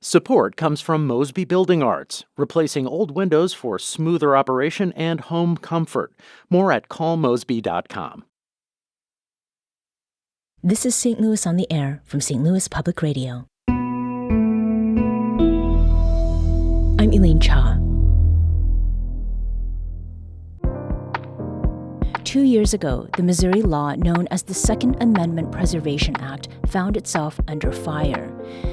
Support comes from Mosby Building Arts, replacing old windows for smoother operation and home comfort. More at callmosby.com. This is St. Louis on the Air from St. Louis Public Radio. I'm Elaine Cha. 2 years ago, the Missouri law known as the Second Amendment Preservation Act found itself under fire.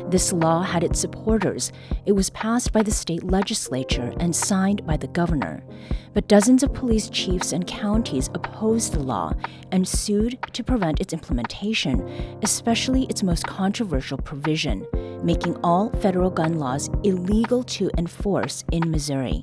This law had its supporters. It was passed by the state legislature and signed by the governor. But dozens of police chiefs and counties opposed the law and sued to prevent its implementation, especially its most controversial provision, making all federal gun laws illegal to enforce in Missouri.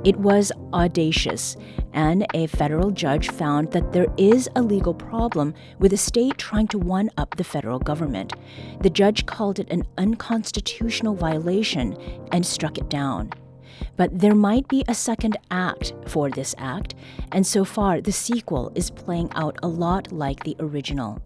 It was audacious, and a federal judge found that there is a legal problem with a state trying to one-up the federal government. The judge called it an unconstitutional violation and struck it down. But there might be a second act for this act, and so far the sequel is playing out a lot like the original.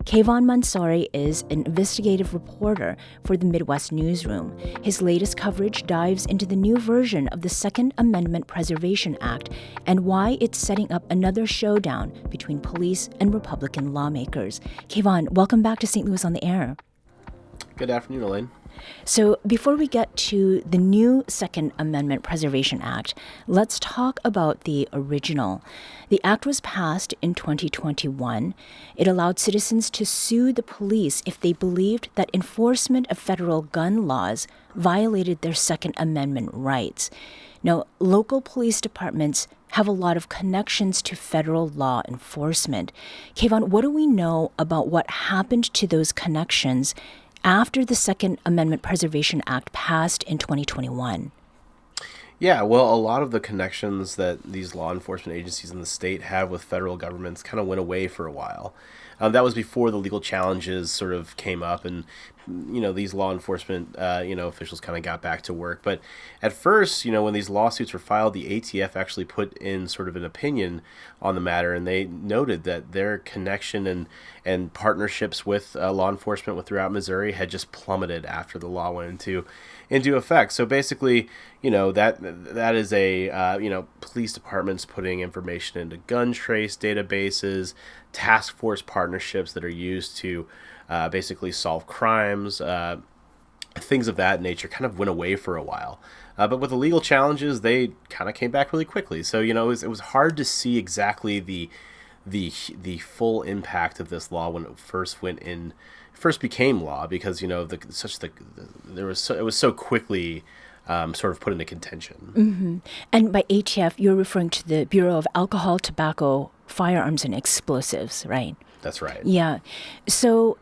Kavahn Mansouri is an investigative reporter for the Midwest Newsroom. His latest coverage dives into the new version of the Second Amendment Preservation Act and why it's setting up another showdown between police and Republican lawmakers. Kavahn, welcome back to St. Louis on the Air. Good afternoon, Elaine. So before we get to the new Second Amendment Preservation Act, let's talk about the original. The act was passed in 2021. It allowed citizens to sue the police if they believed that enforcement of federal gun laws violated their Second Amendment rights. Now, local police departments have a lot of connections to federal law enforcement. Kavahn, what do we know about what happened to those connections after the Second Amendment Preservation Act passed in 2021? Yeah, well, a lot of the connections that these law enforcement agencies in the state have with federal governments kind of went away for a while. That was before the legal challenges sort of came up and, these law enforcement, officials kind of got back to work. But at first, when these lawsuits were filed, the ATF actually put in sort of an opinion on the matter, and they noted that their connection and partnerships with law enforcement throughout Missouri had just plummeted after the law went into effect. So basically, that is police departments putting information into gun trace databases, task force partnerships that are used to basically solve crimes, things of that nature kind of went away for a while. But with the legal challenges, they kind of came back really quickly. So, it was hard to see exactly the full impact of this law when it first became law, because it was so quickly sort of put into contention. Mm-hmm. And by ATF, you're referring to the Bureau of Alcohol, Tobacco, Firearms, and Explosives, right? That's right. Yeah. So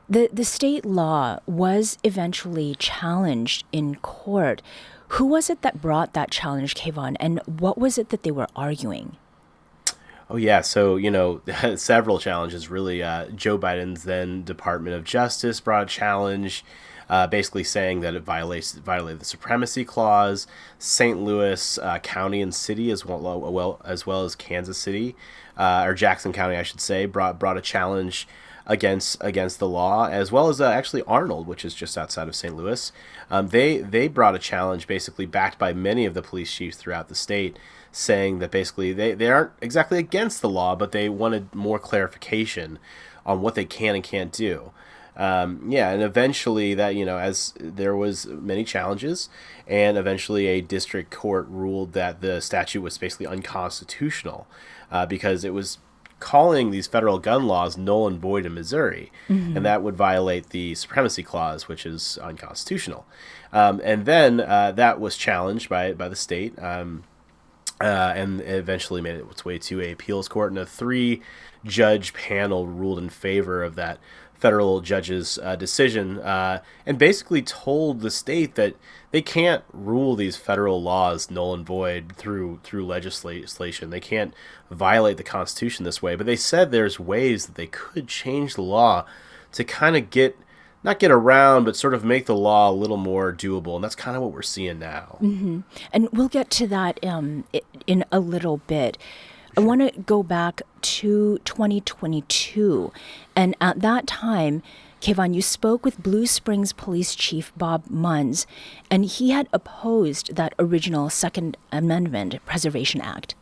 the state law was eventually challenged in court. Who was it that brought that challenge, Kavahn, and what was it that they were arguing? Oh, yeah. So, several challenges, really. Joe Biden's then Department of Justice brought a challenge, basically saying that it violated the Supremacy Clause. St. Louis County and City, as well as Kansas City, or Jackson County, I should say, brought a challenge against the law, as well as actually Arnold, which is just outside of St. Louis. They brought a challenge basically backed by many of the police chiefs throughout the state, saying that basically they aren't exactly against the law, but they wanted more clarification on what they can and can't do. And eventually that, as there was many challenges, and eventually a district court ruled that the statute was basically unconstitutional because it was calling these federal gun laws null and void in Missouri, mm-hmm. and that would violate the Supremacy Clause, which is unconstitutional. And then that was challenged by the state, and eventually made its way to a appeals court, and a 3-judge panel ruled in favor of that federal judge's decision, and basically told the state that they can't rule these federal laws null and void through legislation. They can't violate the Constitution this way, but they said there's ways that they could change the law to kind of not get around, but sort of make the law a little more doable. And that's kind of what we're seeing now. Mm-hmm. And we'll get to that in a little bit. Sure. I want to go back to 2022. And at that time, Kavahn, you spoke with Blue Springs Police Chief Bob Munns, and he had opposed that original Second Amendment Preservation Act.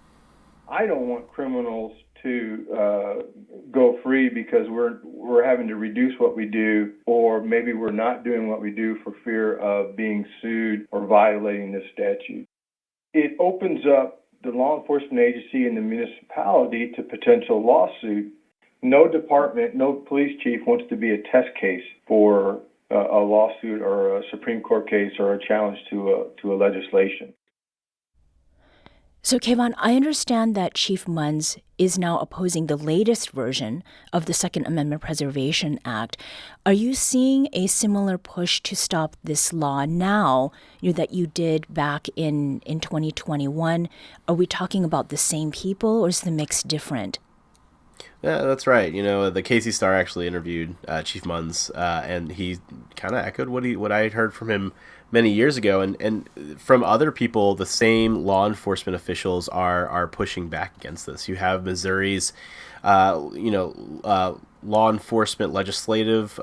I don't want criminals to go free because we're having to reduce what we do, or maybe we're not doing what we do for fear of being sued or violating this statute. It opens up the law enforcement agency and the municipality to potential lawsuit. No department, no police chief wants to be a test case for a lawsuit or a Supreme Court case or a challenge to a legislation. So, Kavahn, I understand that Chief Munns is now opposing the latest version of the Second Amendment Preservation Act. Are you seeing a similar push to stop this law now, that you did back in 2021? Are we talking about the same people, or is the mix different? Yeah, that's right. The Casey Star actually interviewed Chief Munns, and he kind of echoed what I had heard from him many years ago, and from other people. The same law enforcement officials are pushing back against this. You have Missouri's, law enforcement legislative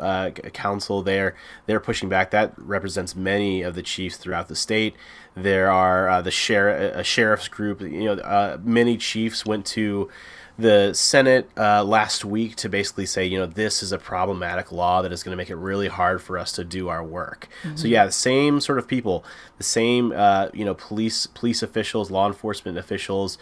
council there. They're pushing back. That represents many of the chiefs throughout the state. There are a sheriff's group. Many chiefs went to the Senate last week to basically say, this is a problematic law that is going to make it really hard for us to do our work. Mm-hmm. So yeah, the same sort of people, the same police officials, law enforcement officials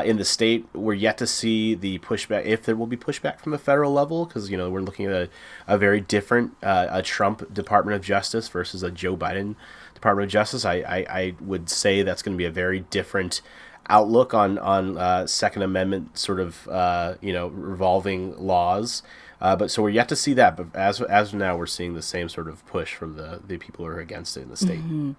in the state. We're yet to see the pushback, if there will be pushback from the federal level, because we're looking at a very different a Trump Department of Justice versus a Joe Biden Department of Justice. I would say that's going to be a very different outlook on Second Amendment sort of revolving laws, but so we're yet to see that. But as of now, we're seeing the same sort of push from the people who are against it in the state. Mm-hmm.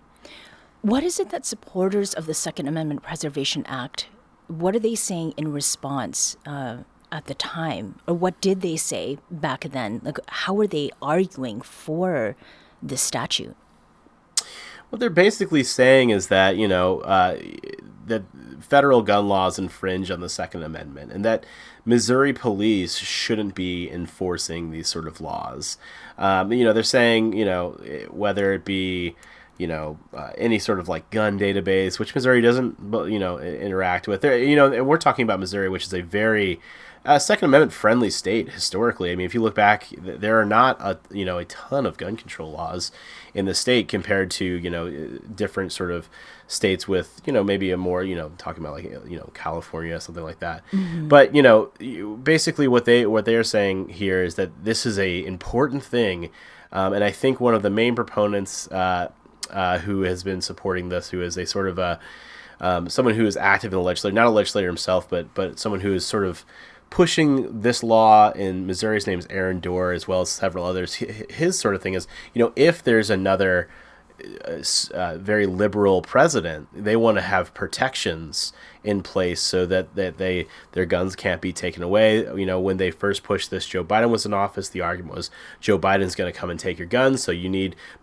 What is it that supporters of the Second Amendment Preservation Act, what are they saying in response at the time, or what did they say back then? Like, how are they arguing for this statute? What they're basically saying is that that federal gun laws infringe on the Second Amendment, and that Missouri police shouldn't be enforcing these sort of laws. They're saying, whether it be, any sort of like gun database, which Missouri doesn't, interact with. And we're talking about Missouri, which is a very Second Amendment friendly state historically. I mean, if you look back, there are not a ton of gun control laws in the state compared to different sort of states with maybe a more talking about like California, something like that. Mm-hmm. But basically what they are saying here is that this is a important thing, and I think one of the main proponents who has been supporting this, who is a sort of someone who is active in the legislature, not a legislator himself, but someone who is sort of pushing this law in Missouri. His name is Aaron Dorr, as well as several others. His sort of thing is, if there's another very liberal president, they want to have protections in place so that their guns can't be taken away. When they first pushed this, Joe Biden was in office. The argument was Joe Biden's going to come and take your guns, so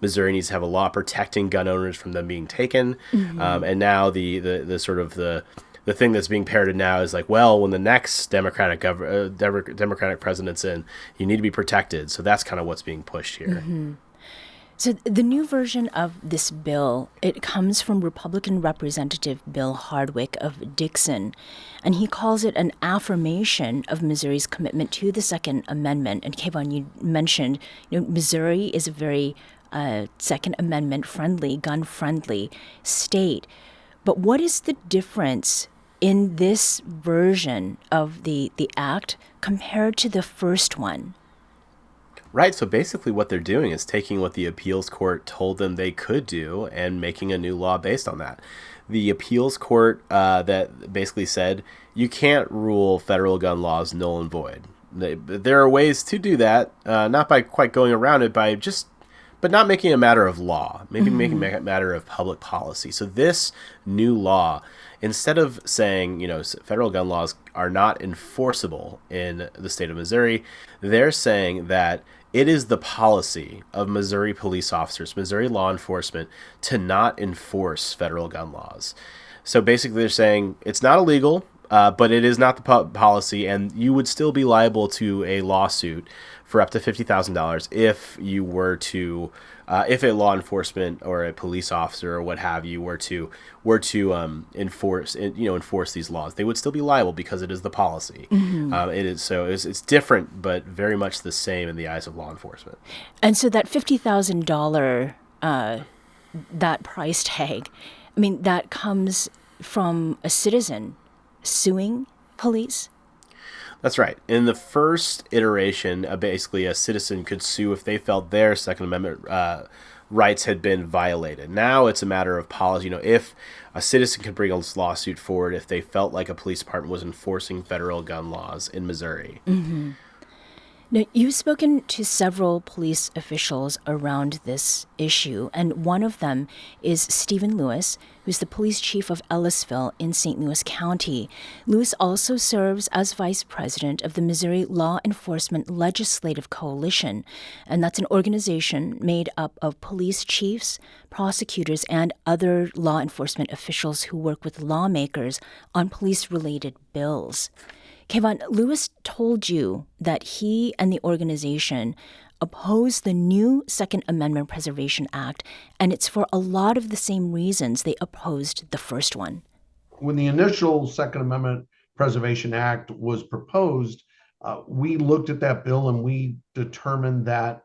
Missouri needs to have a law protecting gun owners from them being taken. Mm-hmm. And now the sort of the thing that's being parroted now is like, well, when the next Democratic president's in, you need to be protected. So that's kind of what's being pushed here. Mm-hmm. So the new version of this bill, it comes from Republican Representative Bill Hardwick of Dixon, and he calls it an affirmation of Missouri's commitment to the Second Amendment. And Kavahn, you mentioned, Missouri is a very Second Amendment friendly, gun friendly state. But what is the difference in this version of the act compared to the first one? Right, so basically what they're doing is taking what the appeals court told them they could do and making a new law based on that. The appeals court that basically said you can't rule federal gun laws null and void. There are ways to do that, not by quite going around it, but not making it a matter of law, maybe making it a matter of public policy. So this new law, instead of saying, federal gun laws are not enforceable in the state of Missouri, they're saying that it is the policy of Missouri police officers, Missouri law enforcement, to not enforce federal gun laws. So basically they're saying it's not illegal, but it is not the policy, and you would still be liable to a lawsuit for up to $50,000 if you were to, if a law enforcement or a police officer or what have you were to enforce these laws. They would still be liable because it is the policy. It's different, but very much the same in the eyes of law enforcement. And so that $50,000 that price tag, I mean, that comes from a citizen suing police? That's right. In the first iteration, basically a citizen could sue if they felt their Second Amendment rights had been violated. Now it's a matter of policy. If a citizen could bring a lawsuit forward if they felt like a police department was enforcing federal gun laws in Missouri. Mm-hmm. Now, you've spoken to several police officials around this issue, and one of them is Stephen Lewis, who's the police chief of Ellisville in St. Louis County. Lewis also serves as vice president of the Missouri Law Enforcement Legislative Coalition, and that's an organization made up of police chiefs, prosecutors, and other law enforcement officials who work with lawmakers on police-related bills. Kavahn, Lewis told you that he and the organization oppose the new Second Amendment Preservation Act, and it's for a lot of the same reasons they opposed the first one. When the initial Second Amendment Preservation Act was proposed, we looked at that bill and we determined that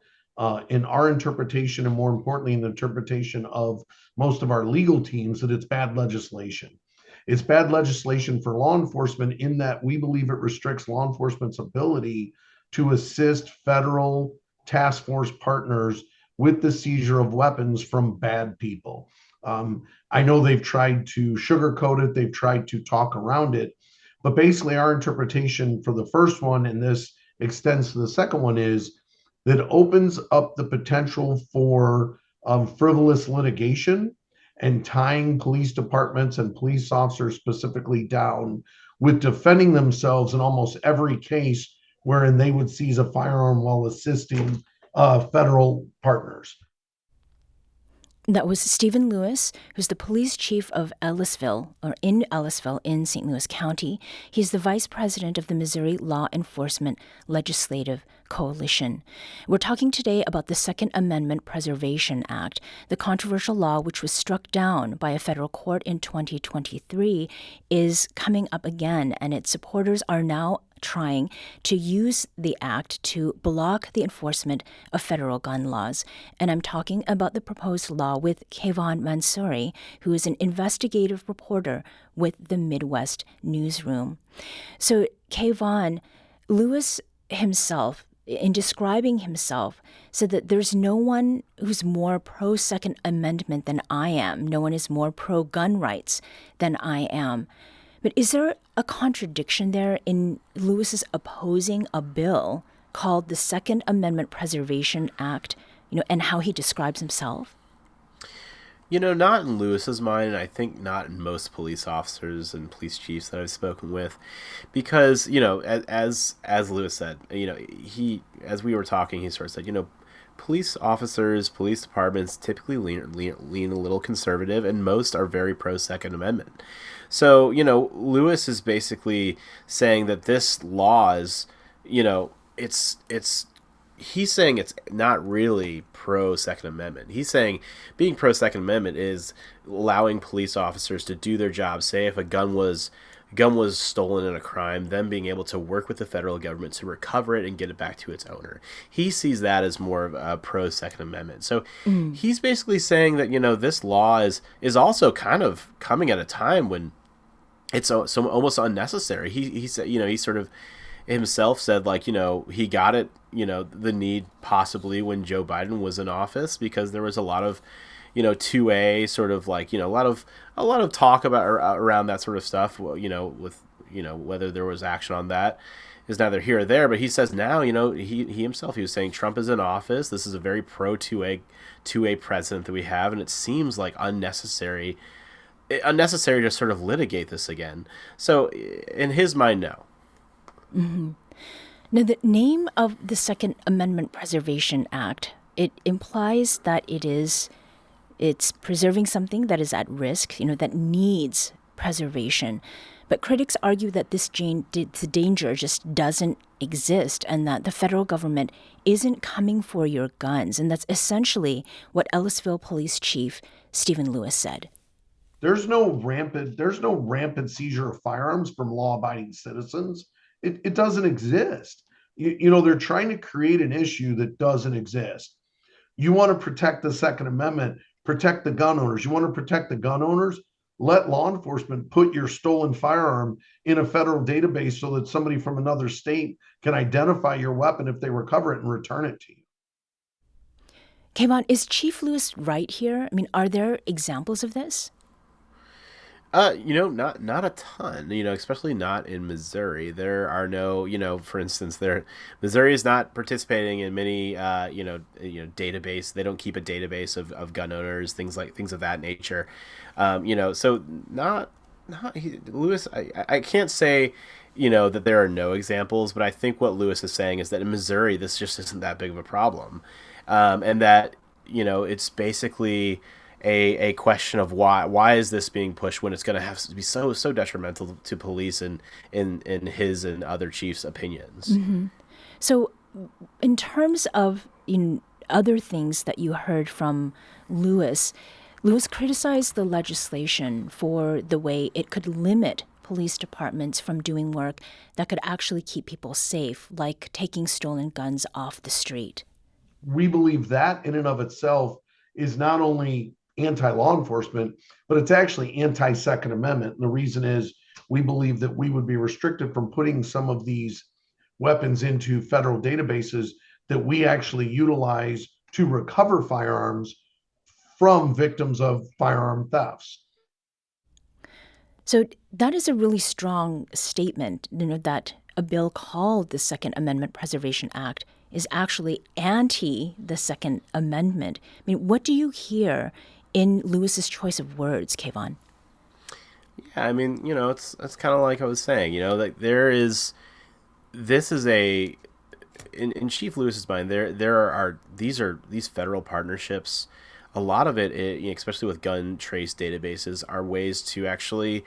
in our interpretation, and more importantly, in the interpretation of most of our legal teams, that it's bad legislation. It's bad legislation for law enforcement in that we believe it restricts law enforcement's ability to assist federal task force partners with the seizure of weapons from bad people. I know they've tried to sugarcoat it, they've tried to talk around it, but basically our interpretation for the first one, and this extends to the second one, is that it opens up the potential for frivolous litigation and tying police departments and police officers specifically down with defending themselves in almost every case wherein they would seize a firearm while assisting federal partners. That was Stephen Lewis, who's the police chief of Ellisville in St. Louis County. He's the vice president of the Missouri Law Enforcement Legislative Coalition. We're talking today about the Second Amendment Preservation Act, the controversial law which was struck down by a federal court in 2023 is coming up again, and its supporters are now trying to use the act to block the enforcement of federal gun laws. And I'm talking about the proposed law with Kavahn Mansouri, who is an investigative reporter with the Midwest Newsroom. So, Kavahn, Lewis himself, in describing himself, said that there's no one who's more pro-Second Amendment than I am. No one is more pro-gun rights than I am. But is there a contradiction there in Lewis's opposing a bill called the Second Amendment Preservation Act, and how he describes himself? Not in Lewis's mind, and I think not in most police officers and police chiefs that I've spoken with, because, as Lewis said, as we were talking, he sort of said, police officers, police departments typically lean a little conservative, and most are very pro-Second Amendment. So, Lewis is basically saying that this law is, he's saying it's not really pro-Second Amendment. He's saying being pro-Second Amendment is allowing police officers to do their job. Say if a gun was stolen in a crime, them being able to work with the federal government to recover it and get it back to its owner. He sees that as more of a pro-Second Amendment. So he's basically saying that, this law is also kind of coming at a time when it's so almost unnecessary. He said, he sort of himself said, he got it, the need possibly when Joe Biden was in office, because there was a lot of 2A sort of a lot of talk about around that sort of stuff, with whether there was action on that is neither here or there. But he says now, he himself, he was saying Trump is in office. This is a very pro 2A president that we have, and it seems like unnecessary to sort of litigate this again. So in his mind, no. Mm-hmm. Now, the name of the Second Amendment Preservation Act, it implies that it's preserving something that is at risk, that needs preservation. But critics argue that this danger just doesn't exist and that the federal government isn't coming for your guns. And that's essentially what Ellisville Police Chief Stephen Lewis said. There's no rampant seizure of firearms from law-abiding citizens. It doesn't exist. They're trying to create an issue that doesn't exist. You want to protect the Second Amendment, protect the gun owners. You want to protect the gun owners? Let law enforcement put your stolen firearm in a federal database so that somebody from another state can identify your weapon if they recover it and return it to you. Kavahn, is Chief Lewis right here? I mean, are there examples of this? Not a ton, especially not in Missouri. There are no, for instance, Missouri is not participating in many, database. They don't keep a database of gun owners, things of that nature. So not Lewis. I can't say, that there are no examples, but I think what Lewis is saying is that in Missouri, this just isn't that big of a problem. And that, it's basically a question of why is this being pushed when it's going to have to be so detrimental to police and in his and other chiefs' opinions. Mm-hmm. So in terms of other things that you heard from Lewis criticized the legislation for the way it could limit police departments from doing work that could actually keep people safe, like taking stolen guns off the street. We believe that in and of itself is not only anti-law enforcement, but it's actually anti-Second Amendment. And the reason is we believe that we would be restricted from putting some of these weapons into federal databases that we actually utilize to recover firearms from victims of firearm thefts. So that is a really strong statement, that a bill called the Second Amendment Preservation Act is actually anti the Second Amendment. I mean, what do you hear in Lewis's choice of words, Kavahn? Yeah, I mean, it's kind of like I was saying, this is in Chief Lewis's mind, these federal partnerships. A lot of it, especially with gun trace databases, are ways to actually,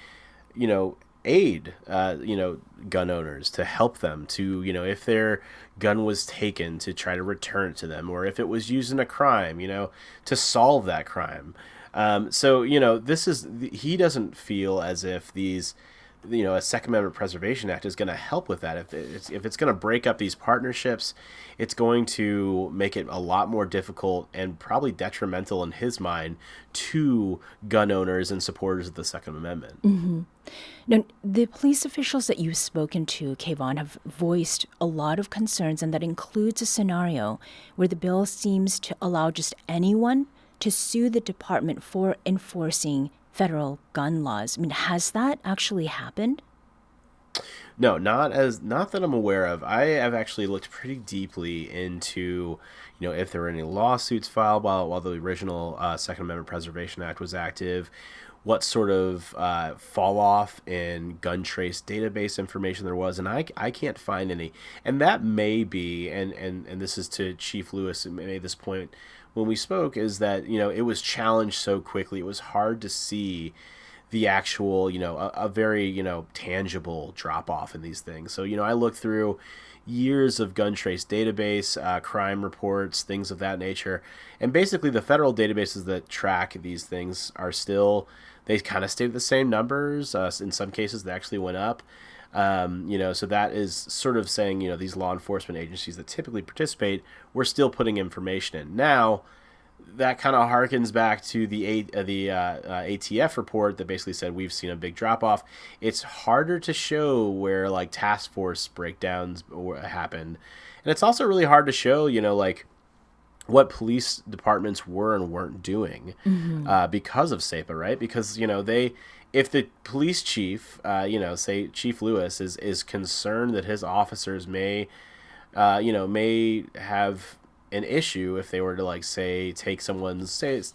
aid, gun owners, to help them to, if their gun was taken, to try to return it to them, or if it was used in a crime, to solve that crime. So, he doesn't feel as if these, a Second Amendment Preservation Act is going to help with that. If it's going to break up these partnerships, it's going to make it a lot more difficult and probably detrimental in his mind to gun owners and supporters of the Second Amendment. Mm-hmm. Now, the police officials that you've spoken to, Kavahn, have voiced a lot of concerns, and that includes a scenario where the bill seems to allow just anyone to sue the department for enforcing federal gun laws. I mean, has that actually happened? No, not that I'm aware of. I have actually looked pretty deeply into, if there were any lawsuits filed while the original Second Amendment Preservation Act was active, what sort of fall off in gun trace database information there was, and I can't find any. And that may be, and this is to Chief Lewis, who made this point when we spoke, is that it was challenged so quickly. It was hard to see the actual, a very, tangible drop off in these things. So, I looked through years of gun trace database, crime reports, things of that nature. And basically the federal databases that track these things are still, they kind of stay at the same numbers. In some cases, they actually went up. So that is sort of saying, these law enforcement agencies that typically participate, we're still putting information in. Now, that kind of harkens back to the ATF report that basically said we've seen a big drop off. It's harder to show where like task force breakdowns happened, and it's also really hard to show what police departments were and weren't doing because of SEPA, right? Because if the police chief, say Chief Lewis is concerned that his officers may have an issue if they were to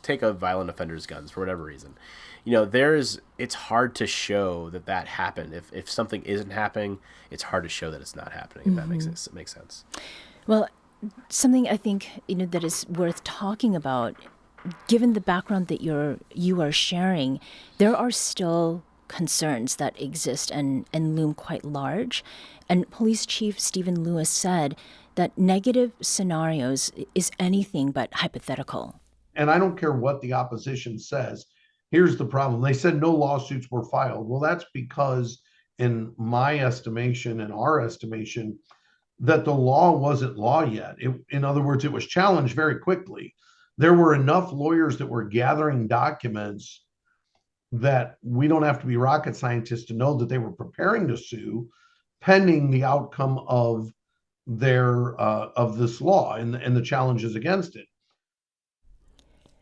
take a violent offender's guns for whatever reason, it's hard to show that happened. If something isn't happening, it's hard to show that it's not happening. If that makes sense. Well, something I think that is worth talking about, given the background that you are sharing, there are still concerns that exist and loom quite large. And Police Chief Stephen Lewis said that negative scenarios is anything but hypothetical. And I don't care what the opposition says. Here's the problem. They said no lawsuits were filed. Well, that's because, in my estimation and our estimation, that the law wasn't law yet. In other words, it was challenged very quickly. There were enough lawyers that were gathering documents that we don't have to be rocket scientists to know that they were preparing to sue pending the outcome of this law and the challenges against it.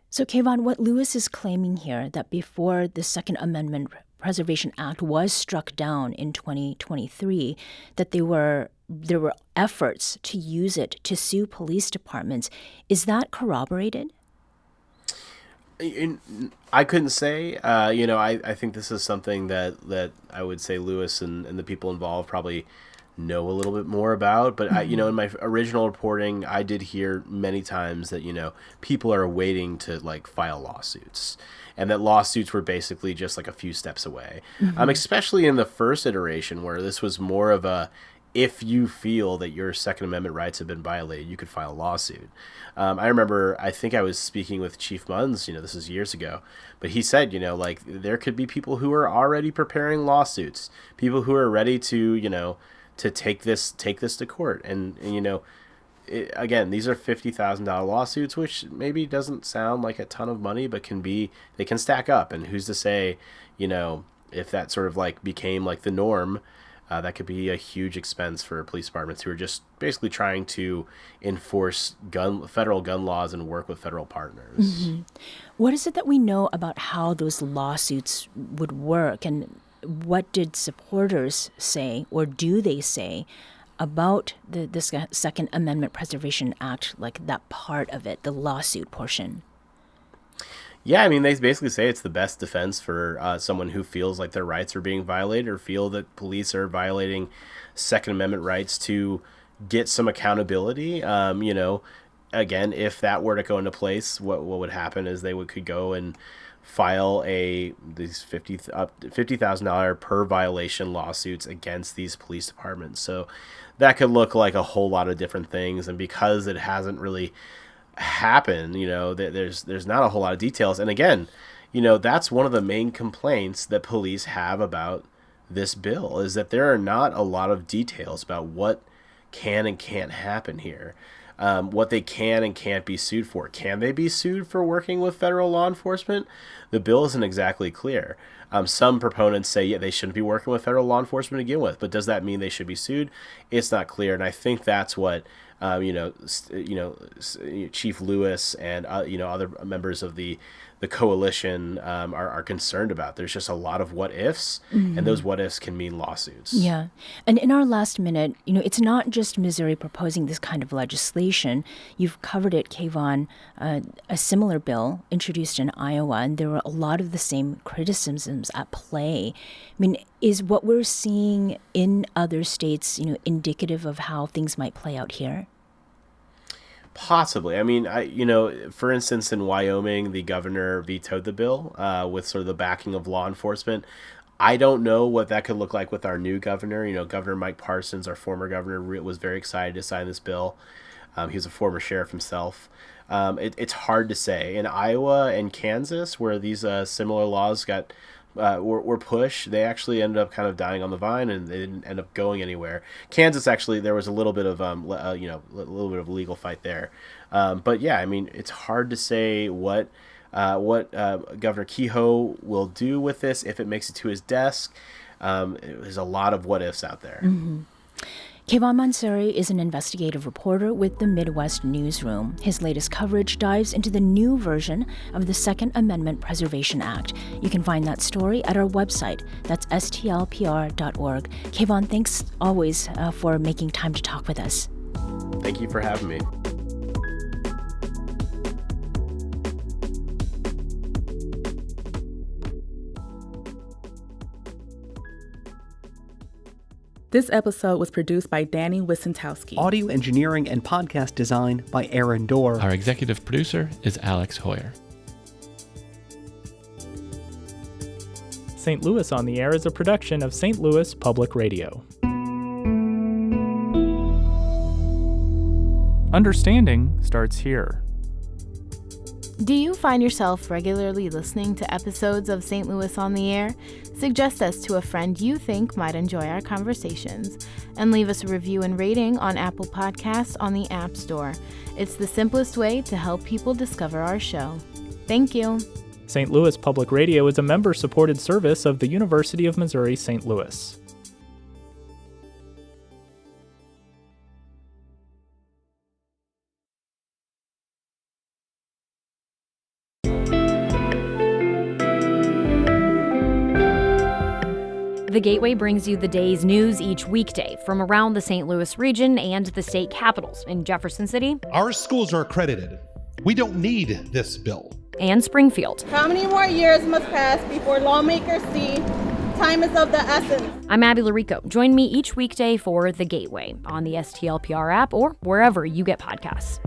So, Kavahn, what Lewis is claiming here, that before the Second Amendment Preservation Act was struck down in 2023, that there were efforts to use it to sue police departments. Is that corroborated? I couldn't say. I think this is something that I would say Lewis and the people involved probably know a little bit more about. But in my original reporting, I did hear many times that people are waiting to file lawsuits, and that lawsuits were basically just a few steps away. Especially in the first iteration, where this was more of a, if you feel that your Second Amendment rights have been violated, you could file a lawsuit. I remember, I think I was speaking with Chief Munns, this is years ago, but he said, there could be people who are already preparing lawsuits, people who are ready to, to take this to court. And again, these are $50,000 lawsuits, which maybe doesn't sound like a ton of money, but they can stack up. And who's to say, if that sort of became the norm, that could be a huge expense for police departments who are just basically trying to enforce federal gun laws and work with federal partners. What is it that we know about how those lawsuits would work, and what did supporters say, or do they say, about this Second Amendment Preservation Act, that part of it, the lawsuit portion? Yeah, they basically say it's the best defense for someone who feels like their rights are being violated, or feel that police are violating Second Amendment rights, to get some accountability. Again, if that were to go into place, what would happen is they could go and file these $50,000 per violation lawsuits against these police departments. So that could look like a whole lot of different things, and because it hasn't really happen, there's not a whole lot of details. And again, that's one of the main complaints that police have about this bill, is that there are not a lot of details about what can and can't happen here, what they can and can't be sued for. Can they be sued for working with federal law enforcement? The bill isn't exactly clear. Some proponents say, yeah, they shouldn't be working with federal law enforcement to begin with, but does that mean they should be sued? It's not clear, and I think that's what Chief Lewis and other members of the coalition are concerned about. There's just a lot of what ifs, and those what ifs can mean lawsuits. Yeah, and in our last minute, it's not just Missouri proposing this kind of legislation. You've covered it, Kavahn, a similar bill introduced in Iowa, and there were a lot of the same criticisms at play. Is what we're seeing in other states, indicative of how things might play out here? Possibly. For instance, in Wyoming, the governor vetoed the bill with sort of the backing of law enforcement. I don't know what that could look like with our new governor. Governor Mike Parsons, our former governor, was very excited to sign this bill. He was a former sheriff himself. It's hard to say. In Iowa and Kansas, where these similar laws were pushed, they actually ended up kind of dying on the vine, and they didn't end up going anywhere. Kansas, actually, there was a little bit of a little bit of a legal fight there. But yeah, it's hard to say what Governor Kehoe will do with this if it makes it to his desk. There's a lot of what ifs out there. Kavahn Mansouri is an investigative reporter with the Midwest Newsroom. His latest coverage dives into the new version of the Second Amendment Preservation Act. You can find that story at our website. That's stlpr.org. Kavahn, thanks always for making time to talk with us. Thank you for having me. This episode was produced by Danny Wissentowski. Audio engineering and podcast design by Aaron Dorr. Our executive producer is Alex Hoyer. St. Louis on the Air is a production of St. Louis Public Radio. Understanding starts here. Do you find yourself regularly listening to episodes of St. Louis on the Air? Suggest us to a friend you think might enjoy our conversations, and leave us a review and rating on Apple Podcasts on the App Store. It's the simplest way to help people discover our show. Thank you. St. Louis Public Radio is a member-supported service of the University of Missouri St. Louis. The Gateway brings you the day's news each weekday from around the St. Louis region and the state capitals in Jefferson City. Our schools are accredited. We don't need this bill. And Springfield. How many more years must pass before lawmakers see time is of the essence? I'm Abby Larico. Join me each weekday for The Gateway on the STLPR app or wherever you get podcasts.